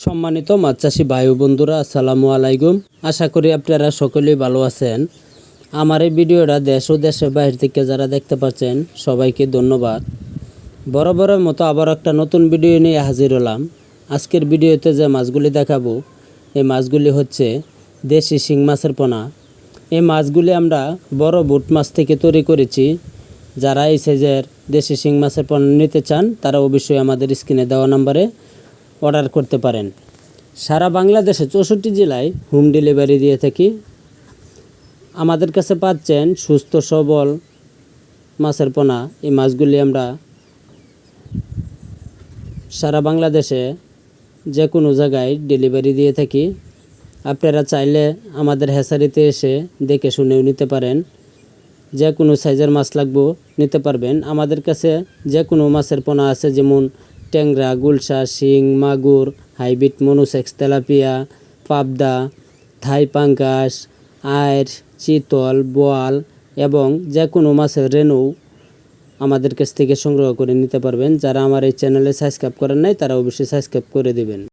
সম্মানিত মাছ চাষি ভাই ও বন্ধুরা, আসসালামু আলাইকুম। আশা করি আপনারা সকলেই ভালো আছেন। আমার এই ভিডিওটা দেশ ও দেশের বাইরে থেকে যারা দেখতে পাচ্ছেন সবাইকে ধন্যবাদ। বরাবরের মতো আবার একটা নতুন ভিডিও নিয়ে হাজির হলাম। আজকের ভিডিওতে যে মাছগুলি দেখাবো এই মাছগুলি হচ্ছে দেশি শিং মাছের পোনা। এই মাছগুলি আমরা বড় বুট মাছ থেকে তৈরি করেছি। যারা এই সাইজের দেশি শিং মাছের পোনা নিতে চান তারা অবশ্যই আমাদের স্ক্রিনে দেওয়া নম্বরে অর্ডার করতে পারেন। সারা বাংলাদেশে 64 জেলায় হোম ডেলিভারি দিয়ে থাকি। আমাদের কাছে পাচ্ছেন সুস্থ সবল মাছের পোনা। এই মাছগুলি আমরা সারা বাংলাদেশে যে কোনো জায়গায় ডেলিভারি দিয়ে থাকি। আপনারা চাইলে আমাদের হ্যাচারিতে এসে দেখে শুনেও নিতে পারেন। যে কোনো সাইজের মাছ লাগবে নিতে পারবেন। আমাদের কাছে যে কোনো মাছের পোনা আছে, যেমন ট্যাংরা, গুলশা, শিং, মাগুর, হাইব্রিড, মনুসেক্স, তেলাপিয়া, পাবদা, থাই পাঙ্গাস, আয়ের, চিতল, বোয়াল এবং যে কোনো মাছের রেনু আমাদের কাছ থেকে সংগ্রহ করে নিতে পারবেন। যারা আমার এই চ্যানেলে সাবস্ক্রাইব করেন নাই তারা অবশ্যই সাবস্ক্রাইব করে দেবেন।